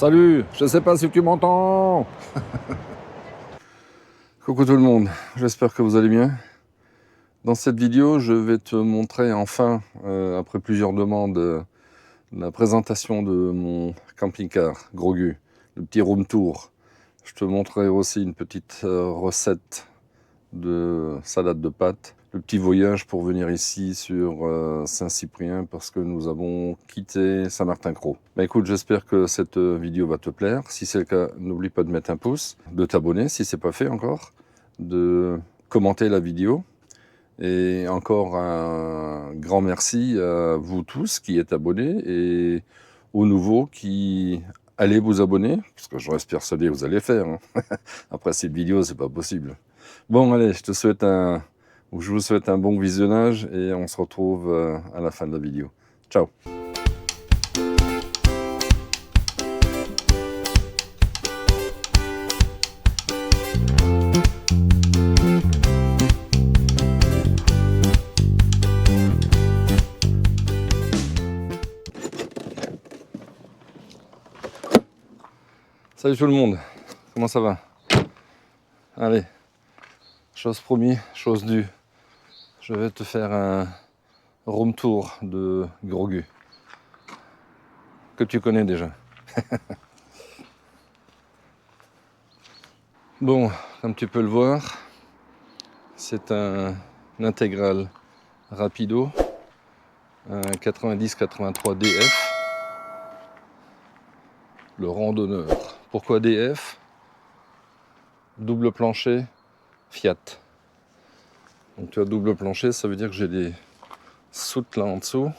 Salut, je sais pas si tu m'entends. Coucou tout le monde, j'espère que vous allez bien. Dans cette vidéo, je vais te montrer enfin, après plusieurs demandes, la présentation de mon camping-car Grogu, le petit room tour. Je te montrerai aussi une petite recette de salade de pâtes. Le petit voyage pour venir ici sur Saint-Cyprien parce que nous avons quitté Saint-Martin-Cros. Bah écoute, j'espère que cette vidéo va te plaire. Si c'est le cas, n'oublie pas de mettre un pouce, de t'abonner si c'est pas fait encore, de commenter la vidéo. Et encore un grand merci à vous tous qui êtes abonnés et aux nouveaux qui allez vous abonner, parce que je reste persuadé que vous allez faire. Hein. Après cette vidéo, c'est pas possible. Bon, allez, je vous souhaite un bon visionnage et on se retrouve à la fin de la vidéo. Ciao! Salut tout le monde, comment ça va? Allez, chose promis, chose due. Je vais te faire un room tour de Grogu, que tu connais déjà. Bon, comme tu peux le voir, c'est un intégral rapido, un 90-83 DF, le randonneur. Pourquoi DF? Double plancher Fiat. Donc tu as double plancher, ça veut dire que j'ai des soutes là en dessous,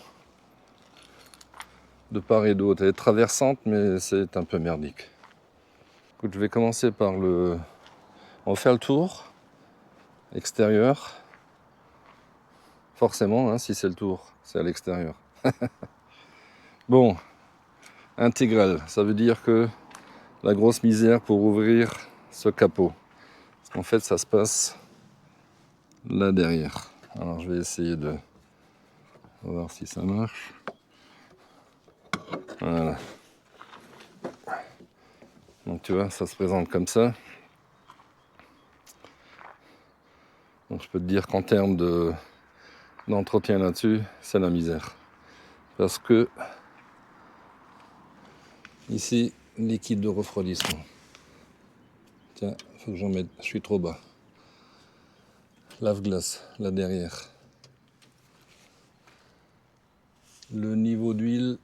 de part et d'autre. Elle est traversante, mais c'est un peu merdique. Écoute, je vais commencer par on va faire le tour extérieur. Forcément, hein, si c'est le tour, c'est à l'extérieur. Bon, intégral, ça veut dire que la grosse misère pour ouvrir ce capot. Parce qu'en fait, ça se passe là derrière. Alors, je vais essayer de voir si ça marche. Voilà. Donc, tu vois, ça se présente comme ça. Donc, je peux te dire qu'en termes d'entretien là-dessus, c'est la misère. Parce que ici, liquide de refroidissement. Tiens, faut que j'en mette, je suis trop bas. Lave-glace, là derrière. Le niveau d'huile,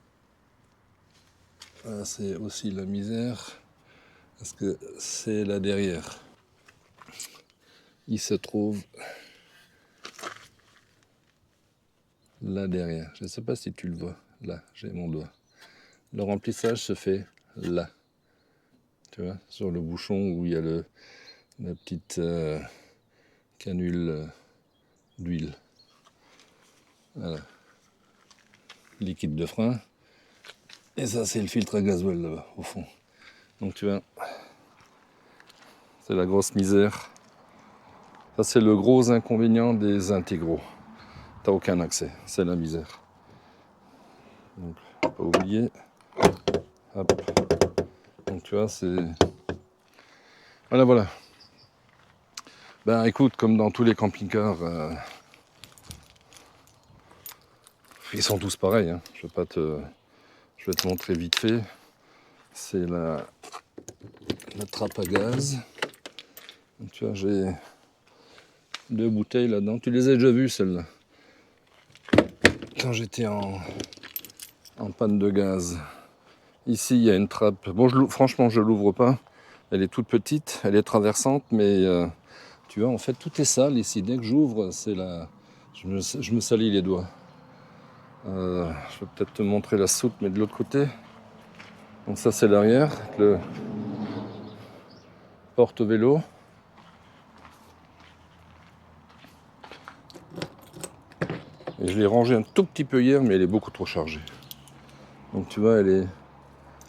c'est aussi la misère, parce que c'est là derrière. Il se trouve là derrière. Je ne sais pas si tu le vois. Là, j'ai mon doigt. Le remplissage se fait là. Tu vois, sur le bouchon où il y a la petite canule d'huile. Voilà. Liquide de frein. Et ça, c'est le filtre à gasoil là-bas, au fond. Donc tu vois, c'est la grosse misère. Ça, c'est le gros inconvénient des intégraux. T'as aucun accès, c'est la misère. Donc, pas oublier. Hop. Donc tu vois, c'est... Voilà. Ben écoute, comme dans tous les camping-cars, ils sont tous pareils. Hein. Je vais te montrer vite fait. C'est la trappe à gaz. Donc, tu vois, j'ai 2 bouteilles là-dedans. Tu les as déjà vues, celles-là. Quand j'étais en panne de gaz. Ici, il y a une trappe. Bon, franchement, je ne l'ouvre pas. Elle est toute petite, elle est traversante, mais tu vois, en fait, tout est sale ici. Dès que j'ouvre, c'est là. Je me salis les doigts. Je vais peut-être te montrer la soute, mais de l'autre côté. Donc ça, c'est l'arrière, le porte-vélo. Et je l'ai rangée un tout petit peu hier, mais elle est beaucoup trop chargée. Donc tu vois, elle est...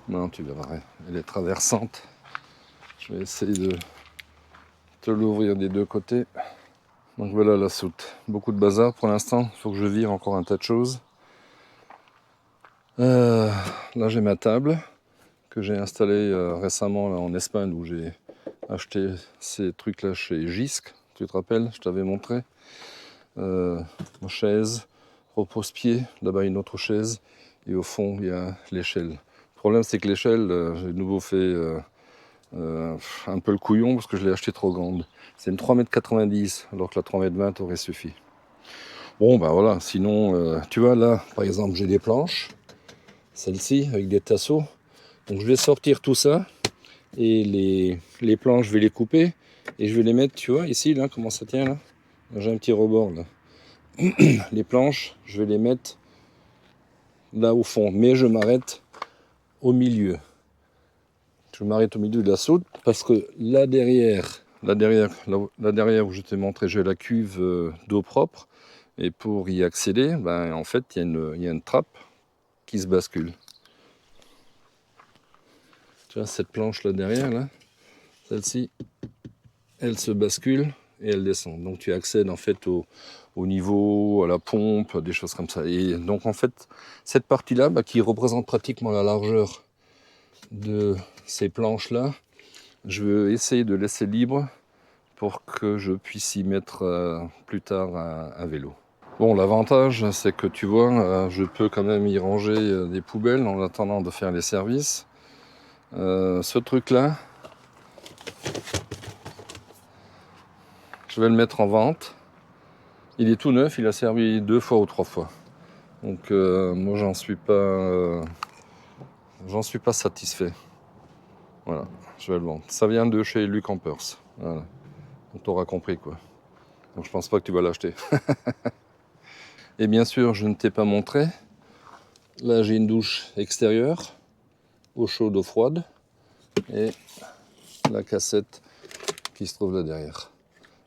Non, tu verras, elle est traversante. Je vais essayer de te l'ouvrir des deux côtés. Donc voilà la soute. Beaucoup de bazar pour l'instant. Il faut que je vire encore un tas de choses. Là, j'ai ma table que j'ai installé récemment là, en Espagne, où j'ai acheté ces trucs-là chez Gisc, tu te rappelles, je t'avais montré. Chaise, repose-pied, là-bas une autre chaise, et au fond il y a l'échelle. Le problème c'est que l'échelle, j'ai de nouveau fait un peu le couillon parce que je l'ai acheté trop grande. C'est une 3,90 m alors que la 3,20 m aurait suffi. Bon ben voilà, sinon tu vois là par exemple j'ai des planches, celle-ci avec des tasseaux. Donc je vais sortir tout ça et les planches je vais les couper et je vais les mettre, tu vois ici là comment ça tient là. J'ai un petit rebord là. Les planches je vais les mettre là au fond, mais je m'arrête au milieu. Je m'arrête au milieu de la soute parce que là derrière où je t'ai montré, j'ai la cuve d'eau propre. Et pour y accéder, ben, en fait, il y a une trappe qui se bascule. Tu vois, cette planche là derrière, là, celle-ci, elle se bascule et elle descend. Donc tu accèdes en fait au niveau, à la pompe, des choses comme ça. Et donc en fait, cette partie-là, bah, qui représente pratiquement la largeur de ces planches-là, je veux essayer de laisser libre pour que je puisse y mettre plus tard un vélo. Bon, l'avantage, c'est que tu vois, je peux quand même y ranger des poubelles en attendant de faire les services. Ce truc-là, je vais le mettre en vente. Il est tout neuf, il a servi 2 fois ou 3 fois. Donc moi, j'en suis pas satisfait. Voilà, je vais le vendre. Ça vient de chez Luc Campers. Voilà. On t'aura compris quoi. Donc je pense pas que tu vas l'acheter. Et bien sûr, je ne t'ai pas montré. Là, j'ai une douche extérieure, eau chaude, eau froide, et la cassette qui se trouve là derrière.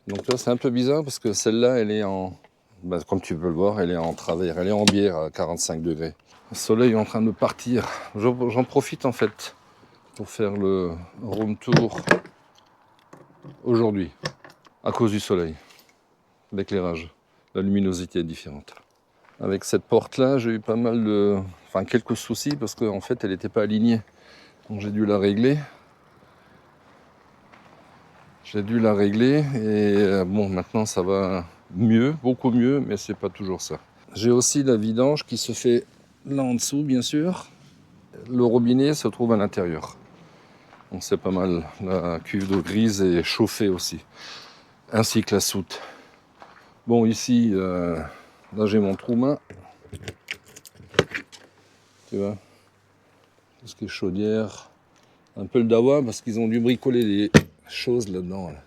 Donc là, c'est un peu bizarre parce que celle-là, elle est en, bah, comme tu peux le voir, elle est en travers, elle est en bière à 45 degrés. Le soleil est en train de partir. J'en profite en fait pour faire le room tour aujourd'hui à cause du soleil, l'éclairage, la luminosité est différente. Avec cette porte-là, j'ai eu pas mal de, enfin quelques soucis parce qu'en fait, elle n'était pas alignée. Donc j'ai dû la régler. Et bon, maintenant ça va mieux, beaucoup mieux, mais c'est pas toujours ça. J'ai aussi la vidange qui se fait là en dessous, bien sûr. Le robinet se trouve à l'intérieur. Donc c'est pas mal. La cuve d'eau grise est chauffée aussi, ainsi que la soute. Bon, ici, là j'ai mon trou-main. Tu vois, tout ce qui est chaudière. Un peu le dawa parce qu'ils ont dû bricoler des choses là-dedans. Là.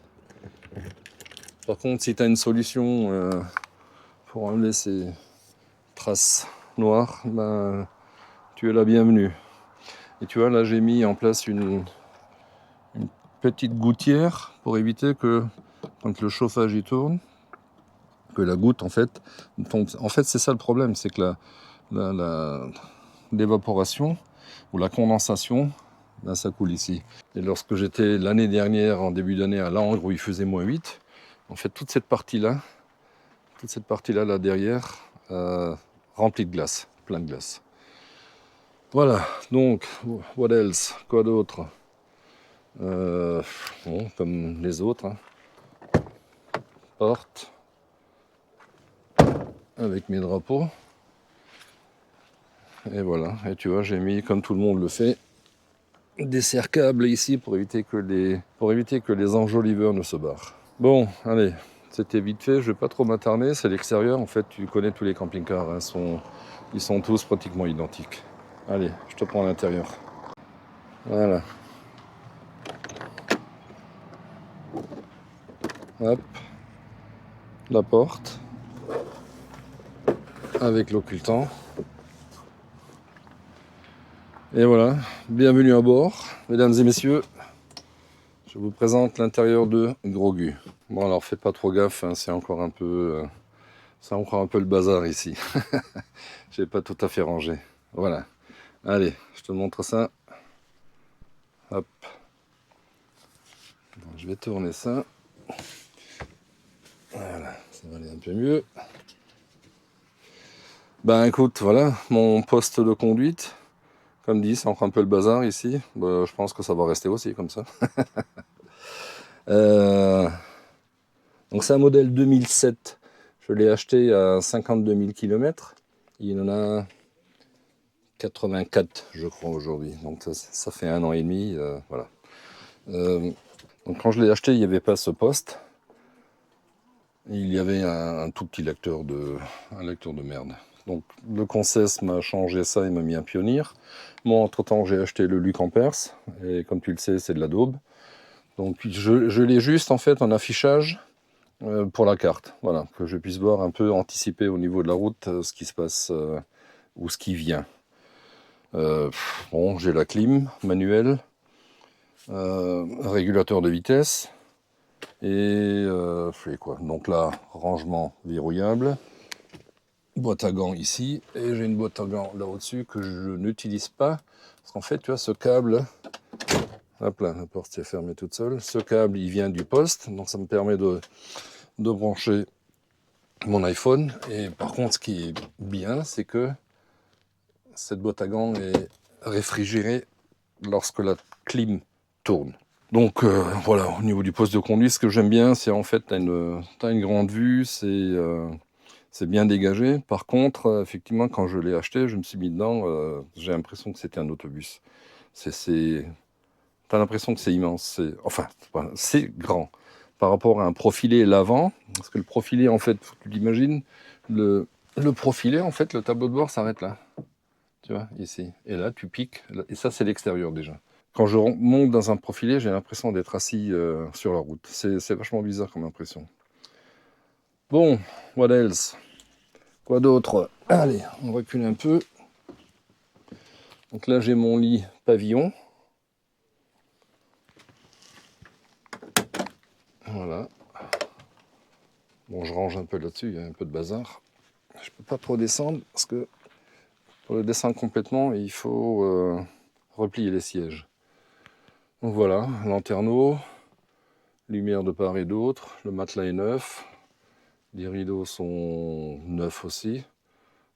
Par contre, si tu as une solution pour enlever ces traces noires, ben, tu es la bienvenue. Et tu vois, là j'ai mis en place une petite gouttière pour éviter que quand le chauffage y tourne, que la goutte en fait tombe. En fait, c'est ça le problème, c'est que l'évaporation ou la condensation, ben, ça coule ici. Et lorsque j'étais l'année dernière, en début d'année, à Langres où il faisait -8, en fait toute cette partie-là là derrière, remplie de glace, plein de glace. Voilà, donc, what else? Quoi d'autre? Bon, comme les autres, hein. Porte avec mes drapeaux. Et voilà, et tu vois, j'ai mis, comme tout le monde le fait, des serre-câbles ici pour éviter que les enjoliveurs ne se barrent. Bon, allez, c'était vite fait, je vais pas trop m'attarder, c'est l'extérieur, en fait, tu connais tous les camping-cars, hein, ils sont tous pratiquement identiques. Allez, je te prends à l'intérieur. Voilà. Hop, la porte, avec l'occultant. Et voilà, bienvenue à bord, mesdames et messieurs. Je vous présente l'intérieur de Grogu. Bon alors faites pas trop gaffe, hein, c'est encore un peu le bazar ici. J'ai pas tout à fait rangé. Voilà. Allez, je te montre ça. Hop. Donc, je vais tourner ça. Voilà, ça va aller un peu mieux. Ben écoute, voilà, mon poste de conduite. Comme dit, c'est encore un peu le bazar ici. Bah, je pense que ça va rester aussi comme ça. Donc c'est un modèle 2007. Je l'ai acheté à 52 000 km. Il en a 84, je crois, aujourd'hui. Donc ça fait 1 an et demi. Voilà. Donc quand je l'ai acheté, il n'y avait pas ce poste. Il y avait un tout petit lecteur de merde. Donc le Concess m'a changé ça et m'a mis un Pioneer. Moi, entre-temps, j'ai acheté le Luc Ampers. Et comme tu le sais, c'est de la daube. Donc je l'ai juste en fait en affichage pour la carte. Voilà, que je puisse voir un peu, anticiper au niveau de la route ce qui se passe ou ce qui vient. Bon, j'ai la clim manuelle, régulateur de vitesse. Et quoi. Donc là, rangement verrouillable, boîte à gants ici, et j'ai une boîte à gants là au-dessus que je n'utilise pas, parce qu'en fait, tu vois, ce câble, hop là, la porte s'est fermée toute seule, ce câble, il vient du poste, donc ça me permet de brancher mon iPhone, et par contre, ce qui est bien, c'est que cette boîte à gants est réfrigérée lorsque la clim tourne. Donc voilà, au niveau du poste de conduite, ce que j'aime bien, c'est en fait, tu as une grande vue, c'est bien dégagé. Par contre, effectivement, quand je l'ai acheté, je me suis mis dedans, j'ai l'impression que c'était un autobus. Tu as l'impression que c'est immense, c'est grand. Par rapport à un profilé l'avant, parce que le profilé, en fait, faut que tu l'imagines, le profilé, en fait, le tableau de bord s'arrête là. Tu vois, ici. Et là, tu piques, et ça, c'est l'extérieur déjà. Quand je monte dans un profilé, j'ai l'impression d'être assis sur la route. C'est vachement bizarre comme impression. Bon, what else? Quoi d'autre? Allez, on recule un peu. Donc là, j'ai mon lit pavillon. Voilà. Bon, je range un peu là-dessus, il y a un peu de bazar. Je peux pas trop descendre parce que pour le descendre complètement, il faut replier les sièges. Donc voilà, lanterneau, lumière de part et d'autre, le matelas est neuf, les rideaux sont neufs aussi.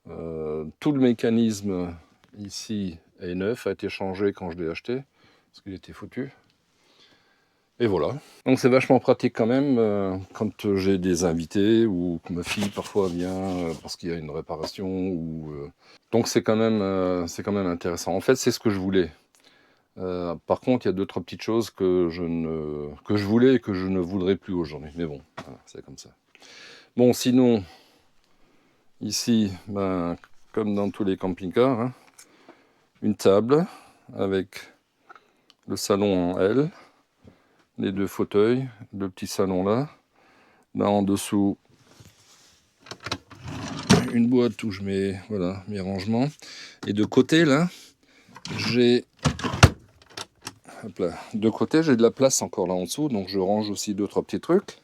Tout le mécanisme ici est neuf, a été changé quand je l'ai acheté, parce qu'il était foutu. Et voilà. Donc c'est vachement pratique quand même quand j'ai des invités ou que ma fille parfois vient parce qu'il y a une réparation. Donc c'est quand même intéressant. En fait, c'est ce que je voulais. Par contre, il y a 2-3 petites choses que je voulais et que je ne voudrais plus aujourd'hui. Mais bon, voilà, c'est comme ça. Bon, sinon, ici, comme dans tous les camping-cars, hein, une table avec le salon en L, les 2 fauteuils, le petit salon là. Là en dessous, une boîte où je mets mes rangements. Et de côté là, j'ai de la place encore là en dessous, donc je range aussi 2-3 petits trucs.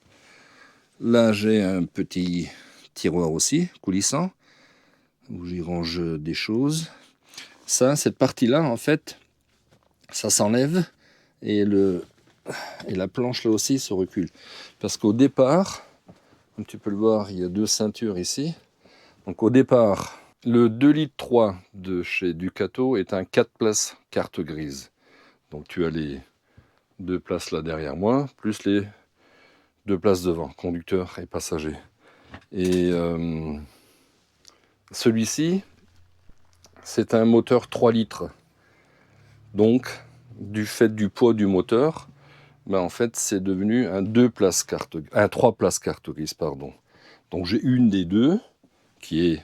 Là j'ai un petit tiroir aussi, coulissant, où j'y range des choses. Cette partie-là, en fait, ça s'enlève et la planche là aussi se recule. Parce qu'au départ, comme tu peux le voir, il y a 2 ceintures ici. Donc au départ, le 2,3 litres de chez Ducato est un 4 places carte grise. Donc tu as les 2 places là derrière moi, plus les 2 places devant, conducteur et passager. Et celui-ci, c'est un moteur 3 litres. Donc, du fait du poids du moteur, en fait, c'est devenu un 3 places carte grise, pardon. Donc j'ai une des 2 qui est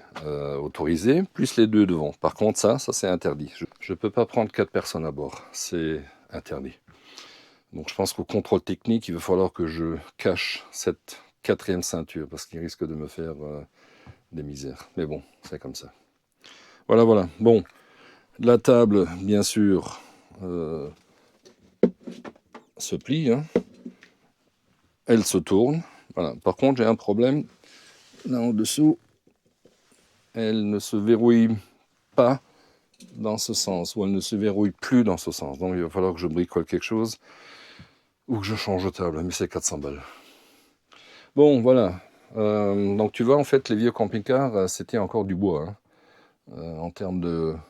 autorisée, plus les 2 devant. Par contre, ça c'est interdit. Je ne peux pas prendre 4 personnes à bord, c'est interdit. Donc je pense qu'au contrôle technique, il va falloir que je cache cette 4e ceinture, parce qu'il risque de me faire des misères. Mais bon, c'est comme ça. Voilà. Bon, la table, bien sûr, se plie, hein. Elle se tourne. Voilà. Par contre, j'ai un problème. Là en dessous, elle ne se verrouille pas dans ce sens, ou elle ne se verrouille plus dans ce sens. Donc il va falloir que je bricole quelque chose, ou que je change de table, mais c'est 400 balles. Bon, voilà. Donc tu vois, en fait, les vieux camping-cars, c'était encore du bois, hein, en termes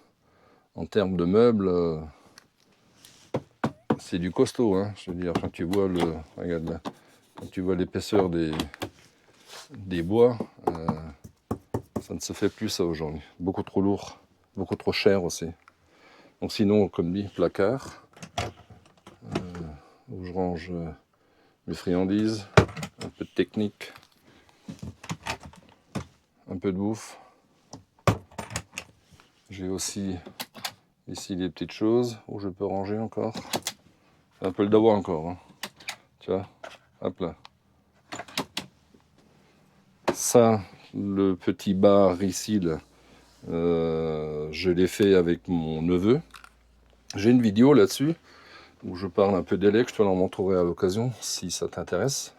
en termes de meubles, c'est du costaud, hein. Je veux dire, quand tu vois regarde là, quand tu vois l'épaisseur des bois, ça ne se fait plus ça aujourd'hui. Beaucoup trop lourd, beaucoup trop cher aussi. Donc sinon, comme dit, placard, où je range mes friandises, un peu de technique, un peu de bouffe. J'ai aussi ici des petites choses où je peux ranger encore. Un peu le dawa encore, hein. Tu vois, hop là. Ça, le petit bar ici, là, je l'ai fait avec mon neveu. J'ai une vidéo là-dessus où je parle un peu d'Elec, je te l'en montrerai à l'occasion si ça t'intéresse.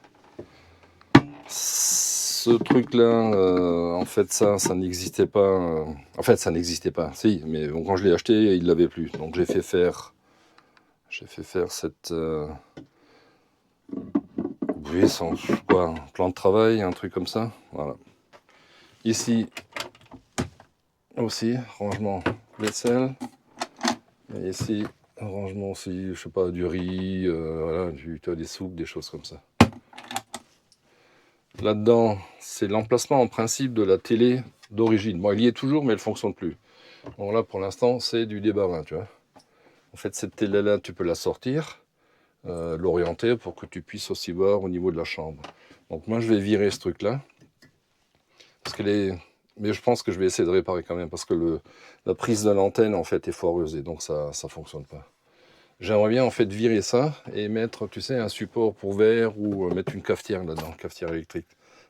Ce truc-là, en fait, ça n'existait pas. En fait, ça n'existait pas, si, mais bon, quand je l'ai acheté, il l'avait plus. Donc j'ai fait faire cette. Oui, sans quoi, un plan de travail, un truc comme ça. Voilà. Ici aussi, rangement vaisselle. Et ici, rangement aussi, je sais pas, du riz, voilà, tu as des soupes, des choses comme ça. Là-dedans, c'est l'emplacement en principe de la télé d'origine. Bon, il y est toujours, mais elle ne fonctionne plus. Bon, là, pour l'instant, c'est du débarras, tu vois. En fait, cette télé-là, tu peux la sortir, l'orienter pour que tu puisses aussi voir au niveau de la chambre. Donc moi, je vais virer ce truc-là. Parce qu'elle est... Mais je pense que je vais essayer de réparer quand même, parce que la prise de l'antenne, en fait, est foireuse, et donc ça ne fonctionne pas. J'aimerais bien, en fait, virer ça, et mettre, tu sais, un support pour verre, ou mettre une cafetière là-dedans, cafetière électrique.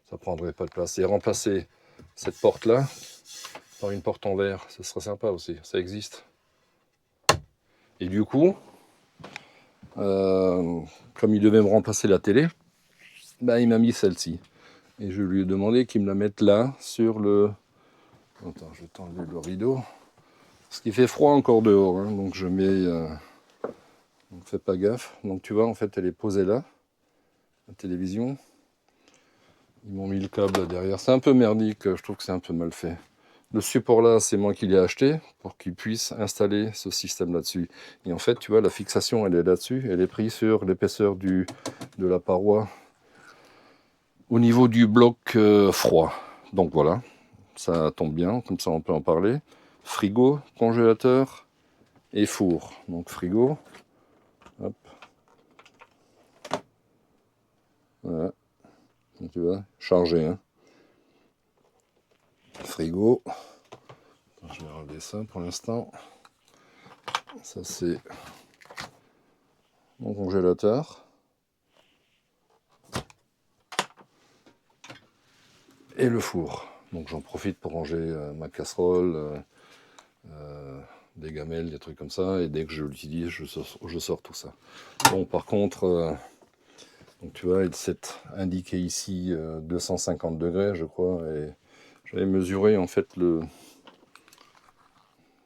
Ça prendrait pas de place. Et remplacer cette porte-là par une porte en verre, ce serait sympa aussi, ça existe. Et du coup, comme il devait me remplacer la télé, bah, il m'a mis celle-ci. Et je lui ai demandé qu'il me la mette là, sur le... Attends, je vais t'enlever le rideau. Parce qu'il fait froid encore dehors, hein, donc je mets... donc fais pas gaffe. Donc tu vois, en fait, elle est posée là, la télévision. Ils m'ont mis le câble là derrière. C'est un peu merdique, je trouve que c'est un peu mal fait. Le support là, c'est moi qui l'ai acheté pour qu'il puisse installer ce système là-dessus. Et en fait, tu vois, la fixation, elle est là-dessus. Elle est prise sur l'épaisseur de la paroi au niveau du bloc froid. Donc voilà, ça tombe bien, comme ça on peut en parler. Frigo, congélateur et four. Donc frigo, hop. Voilà. Donc, tu vois, chargé, hein. Frigo. Je vais enlever ça pour l'instant. Ça c'est mon congélateur. Et le four. Donc j'en profite pour ranger ma casserole, des gamelles, des trucs comme ça. Et dès que je l'utilise, je sors tout ça. Bon, par contre, donc tu vois, c'est indiqué ici 250 degrés, je crois. Et j'avais mesuré en fait le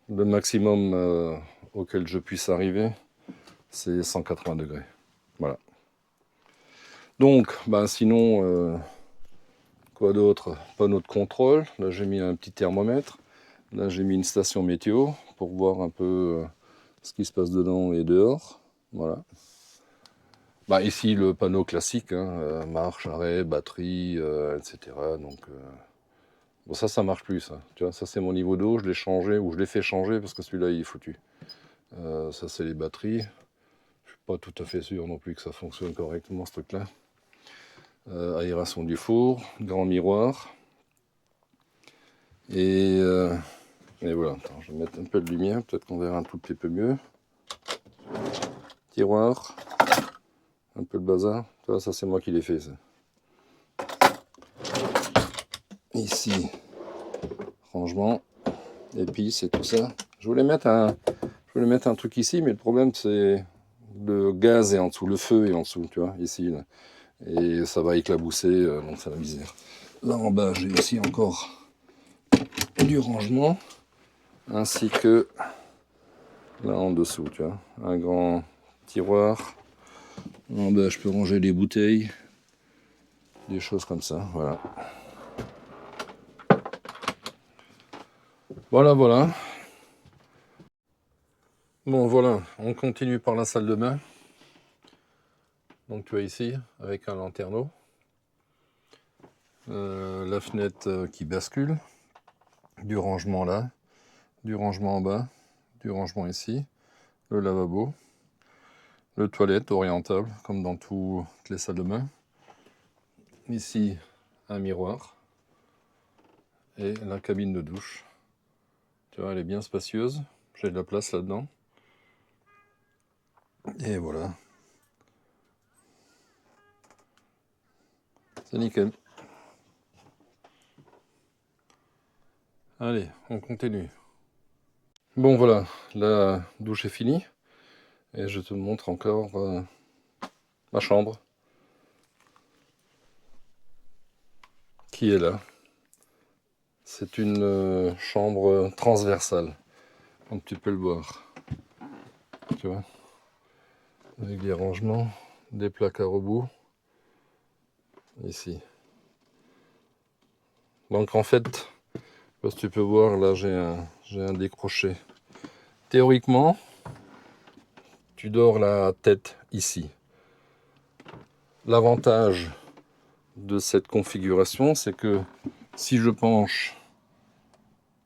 maximum auquel je puisse arriver, c'est 180 degrés. Voilà. Donc, bah, sinon, quoi d'autre? Panneau de contrôle. Là, j'ai mis un petit thermomètre. Là, j'ai mis une station météo pour voir un peu ce qui se passe dedans et dehors. Voilà. Bah, ici, le panneau classique, hein, marche, arrêt, batterie, etc. Donc, bon, ça marche plus, ça. Tu vois, ça, c'est mon niveau d'eau. Je l'ai changé, ou je l'ai fait changer parce que celui-là, il est foutu. Ça, c'est les batteries. Je suis pas tout à fait sûr non plus que ça fonctionne correctement, ce truc-là. Aération du four, grand miroir. Et voilà, attends, je vais mettre un peu de lumière, peut-être qu'on verra un tout petit peu mieux. Tiroir, un peu de bazar. Ça c'est moi qui l'ai fait, ça. Ici, rangement, épices et tout ça. Je voulais mettre un truc ici, mais le problème c'est le gaz est en dessous, le feu est en dessous, tu vois, ici. Là. Et ça va éclabousser, donc c'est la misère. Là en bas, j'ai aussi encore du rangement, ainsi que là en dessous, tu vois, un grand tiroir. En bas, je peux ranger des bouteilles, des choses comme ça, voilà. Voilà. Bon voilà, on continue par la salle de bain. Donc tu vois ici, avec un lanterneau. La fenêtre qui bascule. Du rangement là. Du rangement en bas. Du rangement ici. Le lavabo. Le toilette orientable, comme dans toutes les salles de bain. Ici, un miroir. Et la cabine de douche. Tu vois, elle est bien spacieuse. J'ai de la place là-dedans. Et voilà. C'est nickel. Allez, on continue. Bon voilà, la douche est finie. Et je te montre encore ma chambre. Qui est là. C'est une chambre transversale. Comme tu peux le voir. Tu vois. Avec des rangements, des placards au bout. Ici. Donc en fait, comme tu peux voir, là j'ai un décroché. Théoriquement, tu dors la tête ici. L'avantage de cette configuration, c'est que si je penche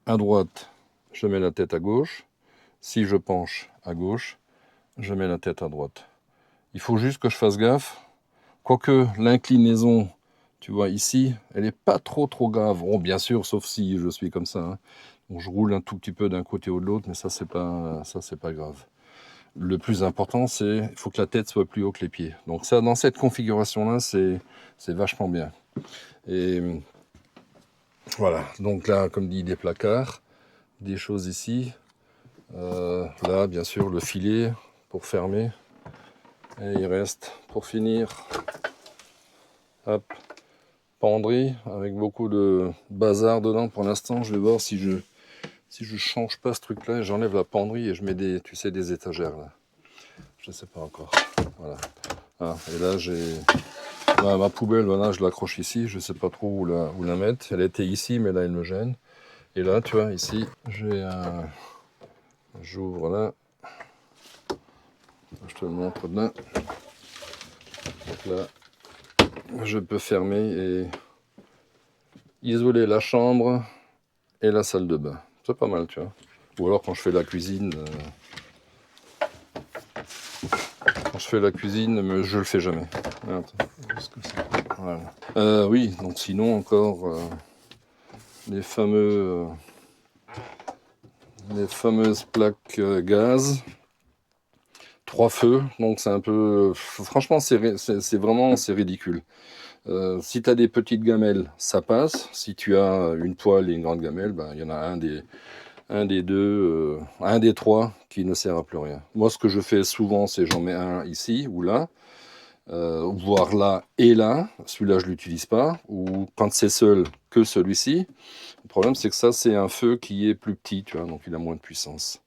à droite, je mets la tête à gauche. Si je penche à gauche, je mets la tête à droite. Il faut juste que je fasse gaffe. Quoique l'inclinaison, tu vois ici, elle n'est pas trop grave. Bon, bien sûr, sauf si je suis comme ça. Hein. Donc, je roule un tout petit peu d'un côté ou de l'autre, mais ça, c'est pas grave. Le plus important, c'est il faut que la tête soit plus haut que les pieds. Donc ça, dans cette configuration-là, c'est vachement bien. Et voilà. Donc là, comme dit, des placards, des choses ici. Là, bien sûr, le filet pour fermer. Et il reste, pour finir, hop, penderie avec beaucoup de bazar dedans. Pour l'instant, je vais voir si je change pas ce truc-là et j'enlève la penderie et je mets des étagères là. Je sais pas encore. Voilà. Ah, et là, j'ai ma poubelle. Voilà, je l'accroche ici. Je sais pas trop où la mettre. Elle était ici, mais là, elle me gêne. Et là, tu vois, ici, j'ai un. J'ouvre là. Je te le montre là. Donc là, je peux fermer et isoler la chambre et la salle de bain. C'est pas mal, tu vois. Ou alors quand je fais la cuisine, mais je le fais jamais. Voilà. Oui, donc sinon encore les fameuses plaques gaz. 3 feux, donc c'est un peu. Franchement, c'est ridicule. Si tu as des petites gamelles, ça passe. Si tu as une poêle et une grande gamelle, ben, il y en a un des deux, un des trois qui ne sert à plus rien. Moi, ce que je fais souvent, c'est j'en mets un ici ou là, voire là et là. Celui-là, je l'utilise pas. Ou quand c'est seul, que celui-ci. Le problème, c'est que ça, c'est un feu qui est plus petit, tu vois, donc il a moins de puissance.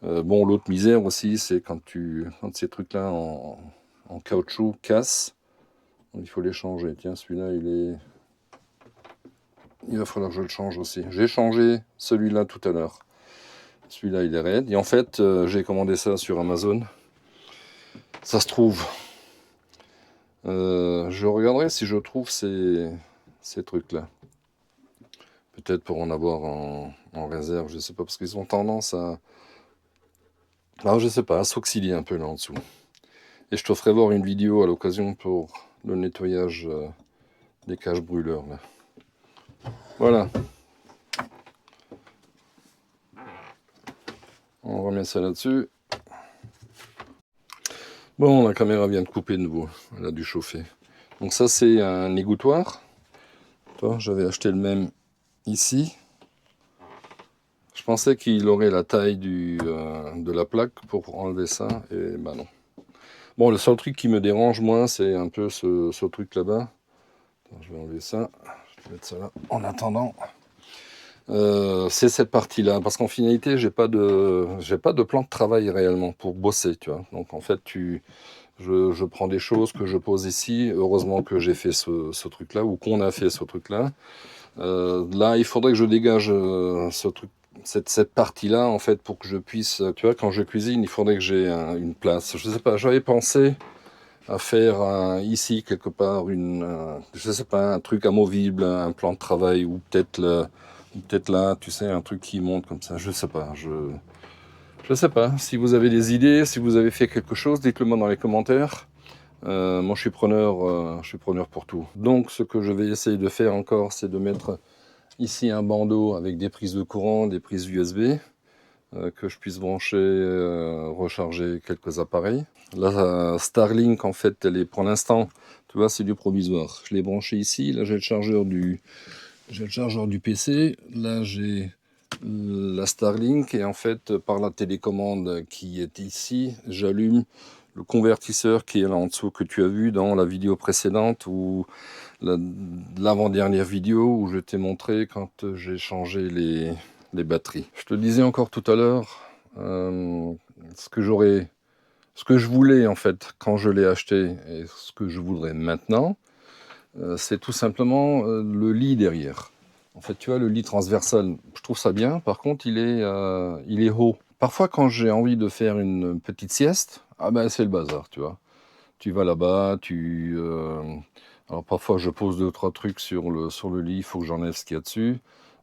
Bon, l'autre misère aussi, c'est quand ces trucs-là en caoutchouc cassent, il faut les changer. Tiens, celui-là, il va falloir que je le change aussi. J'ai changé celui-là tout à l'heure. Celui-là, il est raide. Et en fait, j'ai commandé ça sur Amazon. Ça se trouve. Je regarderai si je trouve ces trucs-là. Peut-être pour en avoir en réserve, je sais pas, parce qu'ils ont tendance à... Alors, je sais pas, à s'oxyder un peu là en dessous. Et je te ferai voir une vidéo à l'occasion pour le nettoyage des caches brûleurs. Là. Voilà. On remet ça là-dessus. Bon, la caméra vient de couper de nouveau. Elle a dû chauffer. Donc ça, c'est un égouttoir. J'avais acheté le même ici. Je pensais qu'il aurait la taille de la plaque pour enlever ça. Et ben non. Bon, le seul truc qui me dérange, moi, c'est un peu ce truc là-bas. Je vais enlever ça. Je vais mettre ça là. En attendant... c'est cette partie-là, parce qu'en finalité, j'ai pas de plan de travail réellement pour bosser, tu vois. Donc en fait, je prends des choses que je pose ici. Heureusement que j'ai fait ce truc-là ou qu'on a fait ce truc-là. Là, il faudrait que je dégage ce truc cette partie-là, en fait, pour que je puisse... Tu vois, quand je cuisine, il faudrait que j'ai une place. Je sais pas, j'avais pensé à faire ici, quelque part, je sais pas, un truc amovible, un plan de travail, ou peut-être là, tu sais, un truc qui monte comme ça. Je sais pas, je sais pas. Si vous avez des idées, si vous avez fait quelque chose, dites-le moi dans les commentaires. Moi, je suis preneur pour tout. Donc, ce que je vais essayer de faire encore, c'est de mettre ici un bandeau avec des prises de courant, des prises USB, que je puisse brancher, recharger quelques appareils. La Starlink, en fait, elle est pour l'instant, tu vois, c'est du provisoire. Je l'ai branché ici. Là, j'ai le chargeur du PC. Là, j'ai la Starlink et en fait, par la télécommande qui est ici, j'allume le convertisseur qui est là en dessous que tu as vu dans la vidéo précédente ou l'avant-dernière vidéo où je t'ai montré quand j'ai changé les batteries. Je te disais encore tout à l'heure ce que je voulais en fait quand je l'ai acheté et ce que je voudrais maintenant, c'est tout simplement le lit derrière. En fait, tu vois, le lit transversal, je trouve ça bien. Par contre, il est haut. Parfois, quand j'ai envie de faire une petite sieste, ah ben c'est le bazar, tu vois. Tu vas là-bas, alors parfois, je pose 2 ou 3 trucs sur le lit. Il faut que j'enlève ce qu'il y a dessus.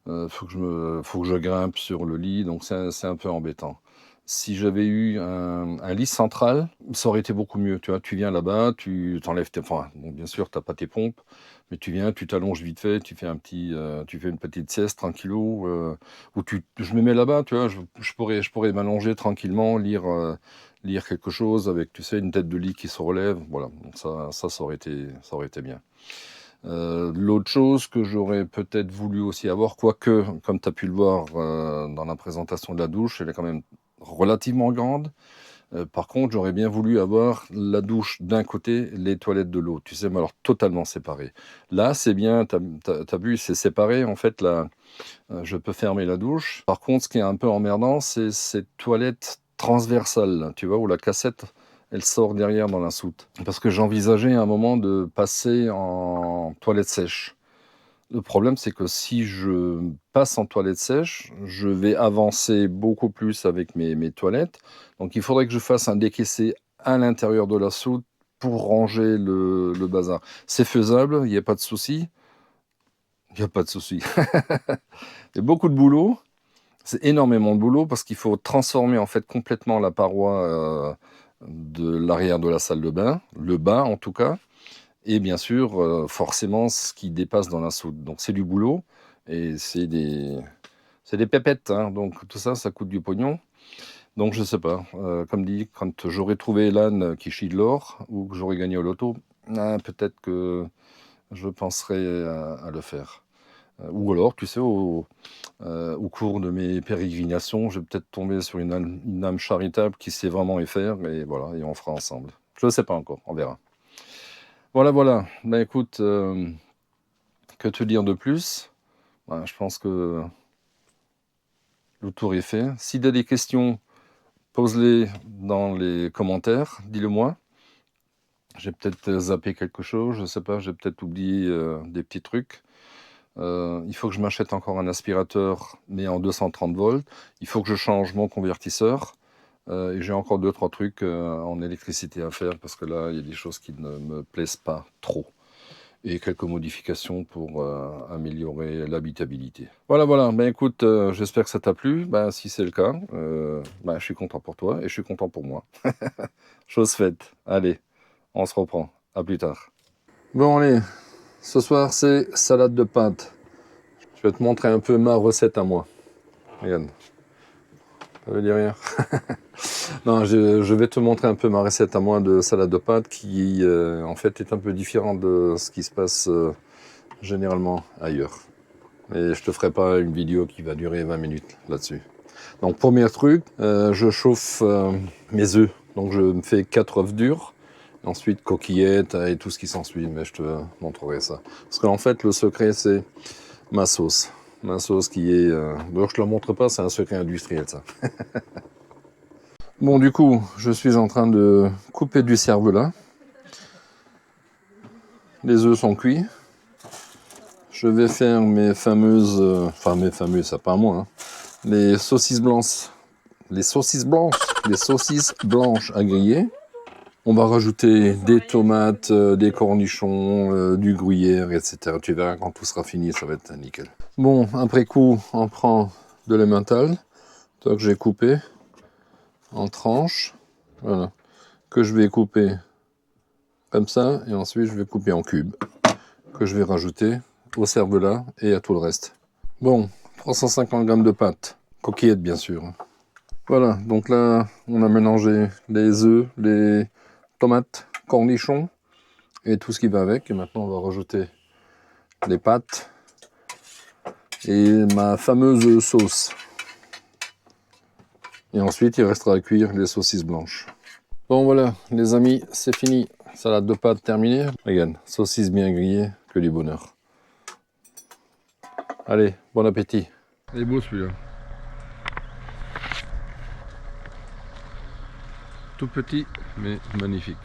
Faut que je grimpe sur le lit. Donc, c'est un peu embêtant. Si j'avais eu un lit central, ça aurait été beaucoup mieux. Tu vois, tu viens là-bas, tu t'enlèves enfin, bon, bien sûr, tu n'as pas tes pompes, mais tu viens, tu t'allonges vite fait, tu fais une petite sieste tranquillou, je me mets là-bas, tu vois, je pourrais m'allonger tranquillement, lire quelque chose avec, tu sais, une tête de lit qui se relève. Voilà, donc ça aurait été bien. L'autre chose que j'aurais peut-être voulu aussi avoir, quoique, comme tu as pu le voir dans la présentation de la douche, elle est quand même relativement grande. Par contre, j'aurais bien voulu avoir la douche d'un côté, les toilettes de l'autre, tu sais, mais alors totalement séparées. Là, c'est bien, t'as vu, c'est séparé, en fait, là, je peux fermer la douche. Par contre, ce qui est un peu emmerdant, c'est cette toilette transversale, là, tu vois, où la cassette, elle sort derrière dans la soute. Parce que j'envisageais à un moment de passer en toilette sèche. Le problème, c'est que si je passe en toilette sèche, je vais avancer beaucoup plus avec mes toilettes. Donc, il faudrait que je fasse un décaissé à l'intérieur de la soute pour ranger le bazar. C'est faisable, il n'y a pas de souci. Il n'y a pas de souci. Il y a beaucoup de boulot. C'est énormément de boulot parce qu'il faut transformer en fait complètement la paroi de l'arrière de la salle de bain, le bas en tout cas. Et bien sûr, forcément, ce qui dépasse dans la soude. Donc c'est du boulot et c'est des pépettes. Hein. Donc tout ça, ça coûte du pognon. Donc je sais pas. Comme dit, quand j'aurai trouvé l'âne qui chie de l'or ou que j'aurai gagné au loto, peut-être que je penserai à le faire. Ou alors, tu sais, au cours de mes pérégrinations, je vais peut-être tomber sur une âme charitable qui sait vraiment y faire. Et voilà, et on fera ensemble. Je ne sais pas encore, on verra. Voilà. Ben écoute, que te dire de plus? Je pense que le tour est fait. Si tu as des questions, pose-les dans les commentaires, dis-le moi. J'ai peut-être zappé quelque chose, je sais pas, j'ai peut-être oublié des petits trucs. Il faut que je m'achète encore un aspirateur, mais en 230 volts. Il faut que je change mon convertisseur. Et j'ai encore 2-3 trucs en électricité à faire, parce que là, il y a des choses qui ne me plaisent pas trop. Et quelques modifications pour améliorer l'habitabilité. Voilà. Ben écoute, j'espère que ça t'a plu. Ben, si c'est le cas, je suis content pour toi et je suis content pour moi. Chose faite. Allez, on se reprend. À plus tard. Bon, allez. Ce soir, c'est salade de pâtes. Je vais te montrer un peu ma recette à moi. Regarde. Ça veut dire rien. Non, je vais te montrer un peu ma recette à moi de salade de pâtes qui, en fait, est un peu différente de ce qui se passe généralement ailleurs. Et je te ferai pas une vidéo qui va durer 20 minutes là-dessus. Donc, premier truc, je chauffe mes œufs. Donc, je me fais 4 œufs durs. Ensuite, coquillettes et tout ce qui s'ensuit. Mais je te montrerai ça. Parce qu'en fait, le secret, c'est ma sauce. Ma sauce qui est... D'ailleurs, je te la montre pas, c'est un secret industriel, ça. Bon, du coup, je suis en train de couper du cervelas. Les œufs sont cuits. Je vais faire mes fameuses... Enfin, mes fameuses, ça pas à moi, hein. les saucisses blanches, les saucisses blanches à griller. On va rajouter des tomates, des cornichons, du gruyère, etc. Tu verras quand tout sera fini, ça va être nickel. Bon, après coup, on prend de l'emmental, que j'ai coupé en tranches, voilà, que je vais couper comme ça, et ensuite je vais couper en cubes, que je vais rajouter au cervelas et à tout le reste. Bon, 350 g de pâte, coquillettes bien sûr. Voilà, donc là, on a mélangé les œufs, les tomates, cornichons et tout ce qui va avec. Et maintenant, on va rajouter les pâtes et ma fameuse sauce. Et ensuite, il restera à cuire les saucisses blanches. Bon, voilà, les amis, c'est fini. Salade de pâtes terminée. Regarde, saucisses bien grillées, que du bonheur. Allez, bon appétit. Il est beau celui-là. Tout petit, mais magnifique.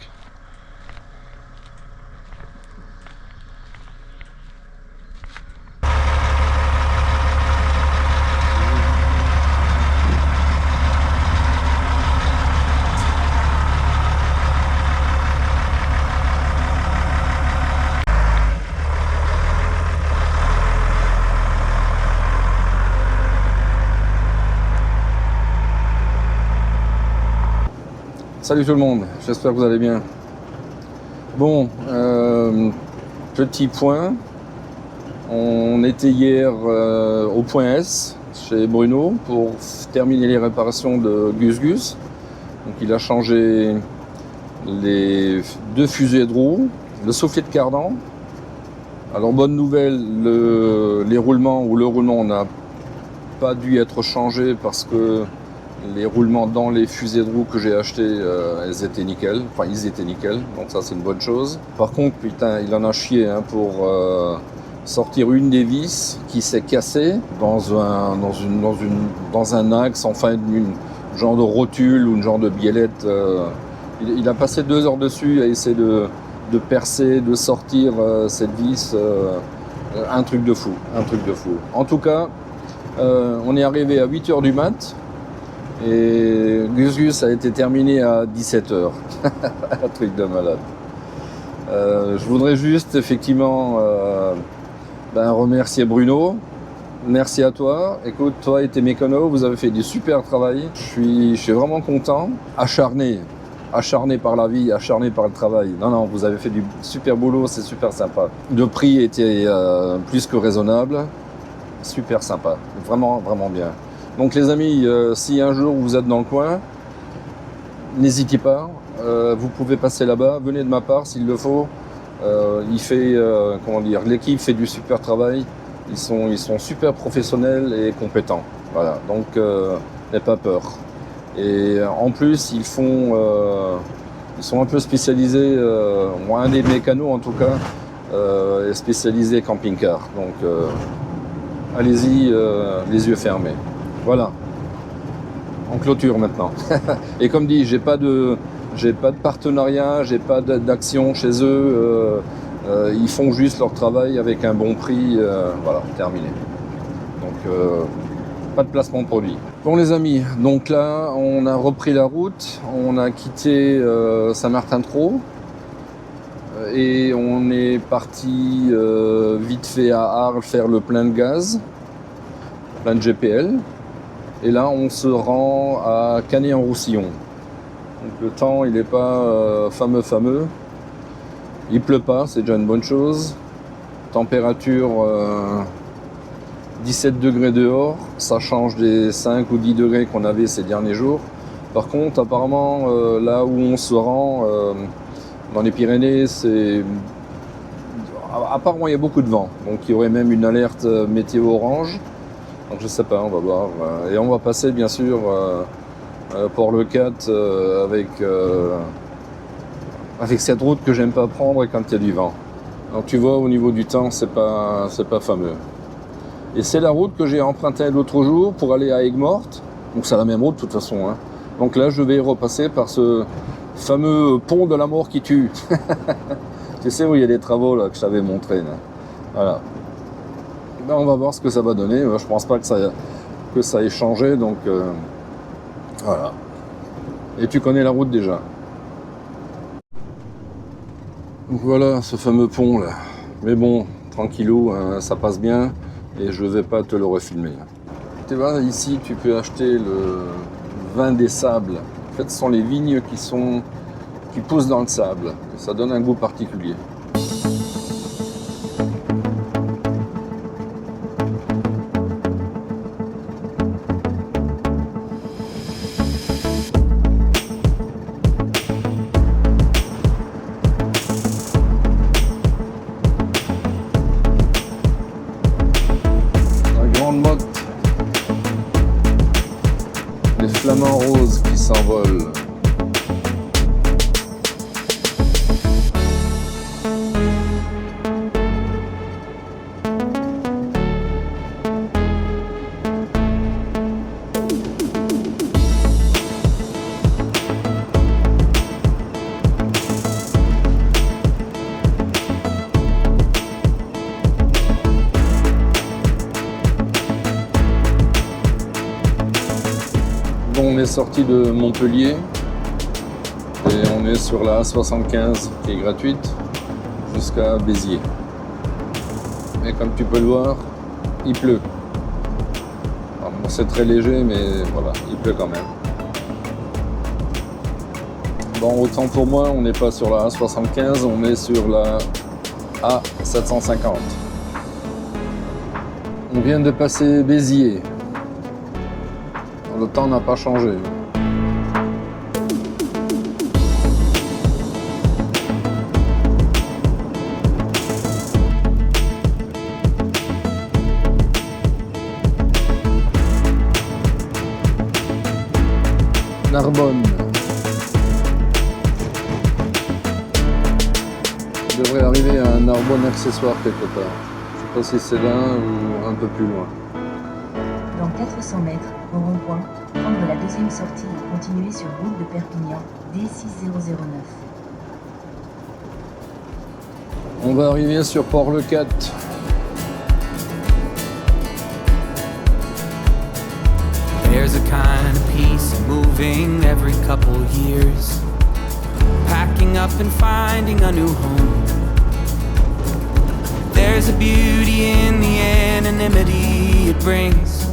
Salut tout le monde, j'espère que vous allez bien. Bon, petit point, on était hier au point S chez Bruno pour terminer les réparations de Gus Gus. Donc il a changé les deux fusées de roues, le soufflet de cardan. Alors bonne nouvelle, le roulement n'a pas dû être changé parce que les roulements dans les fusées de roues que j'ai achetées, ils étaient nickel, donc ça c'est une bonne chose. Par contre, putain, il en a chié hein, pour sortir une des vis qui s'est cassée dans un axe, enfin une genre de rotule ou une genre de biellette. Il a passé 2 heures dessus à essayer de percer, de sortir cette vis, un truc de fou. En tout cas, on est arrivé à 8 heures du mat. Et Gus Gus a été terminé à 17h. Un truc de malade. Je voudrais juste effectivement remercier Bruno. Merci à toi. Écoute, toi et tes mécanos, vous avez fait du super travail. Je suis vraiment content. Acharné par la vie, acharné par le travail. Non, vous avez fait du super boulot, c'est super sympa. Le prix était plus que raisonnable. Super sympa. Vraiment, vraiment bien. Donc les amis, si un jour vous êtes dans le coin, n'hésitez pas, vous pouvez passer là-bas, venez de ma part s'il le faut. L'équipe fait du super travail, ils sont super professionnels et compétents. Voilà, donc n'ayez pas peur. Et en plus, ils sont un peu spécialisés, un des mécanos en tout cas, est spécialisé camping-car. Donc allez-y les yeux fermés. Voilà, en clôture maintenant. Et comme dit, j'ai pas de partenariat, j'ai pas d'action chez eux. Ils font juste leur travail avec un bon prix. Voilà, terminé. Donc pas de placement de produit. Bon les amis, donc là on a repris la route, on a quitté Saint-Martin-de-Crau et on est parti vite fait à Arles faire le plein de gaz, plein de GPL. Et là, on se rend à Canet-en-Roussillon. Donc le temps, il n'est pas fameux. Il pleut pas, c'est déjà une bonne chose. Température 17 degrés dehors. Ça change des 5 ou 10 degrés qu'on avait ces derniers jours. Par contre, apparemment, là où on se rend, dans les Pyrénées, apparemment, il y a beaucoup de vent. Donc il y aurait même une alerte météo orange. Donc je sais pas, on va voir. Et on va passer bien sûr Port-le-Cat avec cette route que j'aime pas prendre quand il y a du vent. Donc tu vois, au niveau du temps, c'est pas fameux. Et c'est la route que j'ai empruntée l'autre jour pour aller à Aigues-Mortes. Donc c'est la même route de toute façon. Hein. Donc là, je vais repasser par ce fameux pont de la mort qui tue. Tu sais où il y a des travaux là que je t'avais montré. Là. Voilà. On va voir ce que ça va donner. Je pense pas que que ça ait changé, donc voilà. Et tu connais la route déjà. Donc voilà ce fameux pont là. Mais bon, tranquillou, ça passe bien et je vais pas te le refilmer. Tu vois, ici tu peux acheter le vin des sables. En fait, ce sont les vignes qui poussent dans le sable. Ça donne un goût particulier. Motte, les flamants roses qui s'envolent. On est sorti de Montpellier et on est sur la A75 qui est gratuite jusqu'à Béziers. Et comme tu peux le voir, il pleut. Alors, bon, c'est très léger, mais voilà, il pleut quand même. Bon, autant pour moi, on n'est pas sur la A75, on est sur la A750. On vient de passer Béziers. Le temps n'a pas changé. Narbonne. Je devrais arriver à un Narbonne accessoire quelque part. Je ne sais pas si c'est là ou un peu plus loin. Dans 400 mètres, au rond-point, prendre la deuxième sortie et continuer sur route de Perpignan, D6009. On va arriver sur Port-le-Cat. There's a kind of peace moving every couple years, packing up and finding a new home. There's a beauty in the anonymity it brings.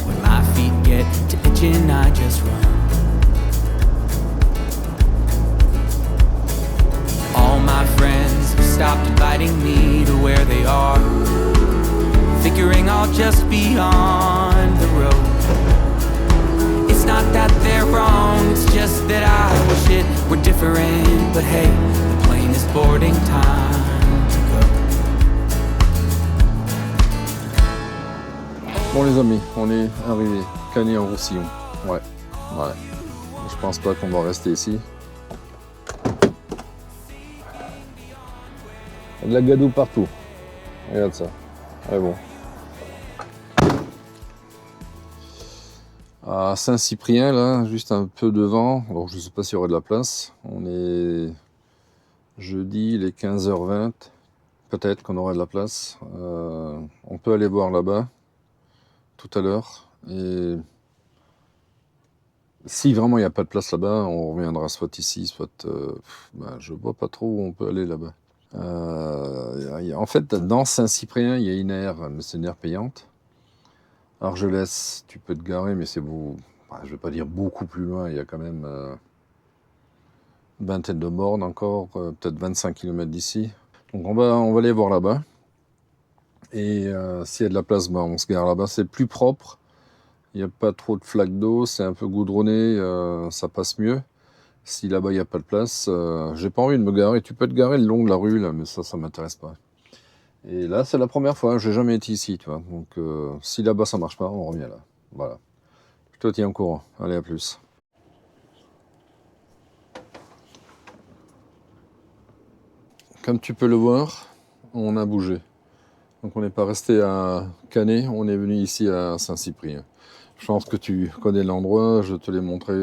When my feet get to itching, I just run. All my friends have stopped inviting me to where they are, figuring I'll just be on the road. It's not that they're wrong, it's just that I wish it were different. But hey, the plane is boarding, time to go. Bon les amis, on est arrivé, Canet-en-Roussillon. Ouais. Je pense pas qu'on va rester ici. Il y a de la gadoue partout. Regarde ça. Ouais bon. À Saint-Cyprien, là, juste un peu devant. Alors je sais pas s'il y aura de la place. On est jeudi, il est 15h20. Peut-être qu'on aura de la place. On peut aller voir là-bas tout à l'heure. Et si vraiment il n'y a pas de place là-bas, on reviendra soit ici, soit... je vois pas trop où on peut aller là-bas. En fait, dans Saint-Cyprien, il y a une aire, mais c'est une aire payante. Argelès, tu peux te garer, mais c'est beau. Je vais pas dire beaucoup plus loin, il y a quand même une vingtaine de bornes encore, peut-être 25 km d'ici. Donc on va aller voir là-bas. Et s'il y a de la place, on se gare là-bas. C'est plus propre, il n'y a pas trop de flaques d'eau, c'est un peu goudronné, ça passe mieux. Si là-bas il n'y a pas de place, j'ai pas envie de me garer. Tu peux te garer le long de la rue, là, mais ça m'intéresse pas. Et là, c'est la première fois, j'ai jamais été ici, tu vois. Donc, si là-bas ça marche pas, on revient là. Voilà. Je te tiens au courant. Allez, à plus. Comme tu peux le voir, on a bougé. Donc, on n'est pas resté à Canet, on est venu ici à Saint-Cyprien. Je pense que tu connais l'endroit, je te l'ai montré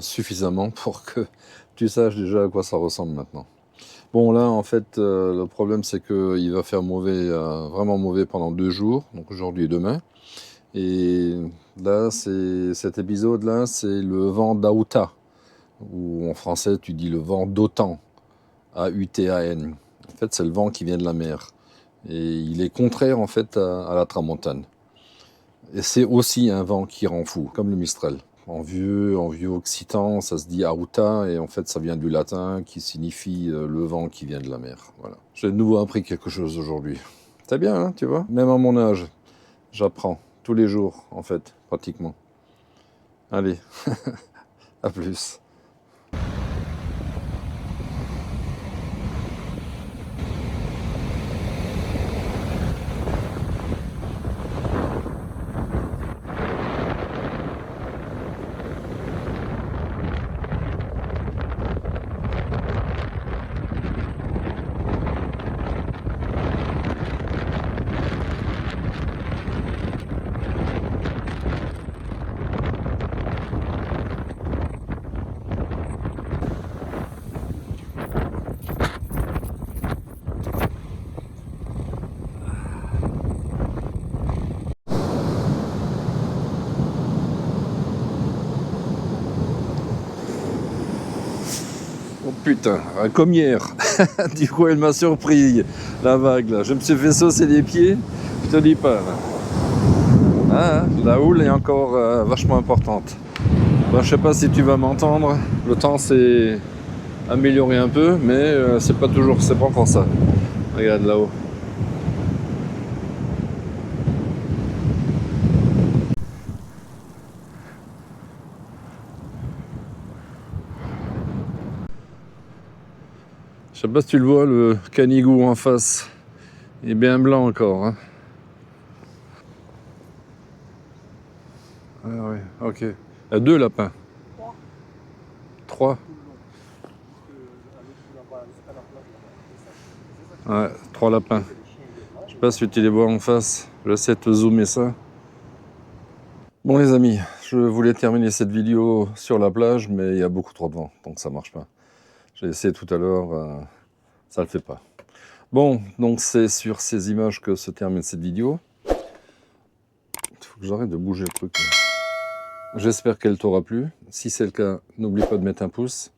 suffisamment pour que tu saches déjà à quoi ça ressemble maintenant. Bon là en fait le problème c'est qu'il va faire mauvais, vraiment mauvais pendant 2 jours, donc aujourd'hui et demain. Et là, cet épisode-là, c'est le vent d'Auta, ou en français, tu dis le vent d'Autan, A-U-T-A-N. En fait, c'est le vent qui vient de la mer. Et il est contraire, en fait, à la tramontane. Et c'est aussi un vent qui rend fou, comme le Mistral. En vieux occitan, ça se dit Auta, et en fait, ça vient du latin, qui signifie le vent qui vient de la mer. Voilà. J'ai de nouveau appris quelque chose aujourd'hui. C'est bien, hein, tu vois? Même à mon âge, j'apprends. Tous les jours, en fait, pratiquement. Allez, à plus. Oh putain, comme hier. Du coup, elle m'a surpris, la vague là. Je me suis fait saucer les pieds, je te dis pas. Là. Ah, la houle est encore vachement importante. Bon, je sais pas si tu vas m'entendre. Le temps s'est amélioré un peu, mais c'est pas encore ça. Regarde là-haut. Je sais pas si tu le vois, le Canigou en face. Il est bien blanc encore. Hein. Ah ouais, ok. Il y a 2 lapins. 3. Ouais, 3 lapins. Je sais pas si tu les vois en face. J'essaie de te zoomer ça. Bon les amis, je voulais terminer cette vidéo sur la plage, mais il y a beaucoup trop de vent, donc ça marche pas. J'ai essayé tout à l'heure, ça le fait pas. Bon, donc c'est sur ces images que se termine cette vidéo. Il faut que j'arrête de bouger le truc. J'espère qu'elle t'aura plu. Si c'est le cas, n'oublie pas de mettre un pouce,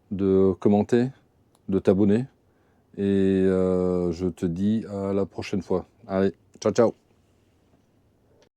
de commenter, de t'abonner. Et je te dis à la prochaine fois. Allez, ciao ciao.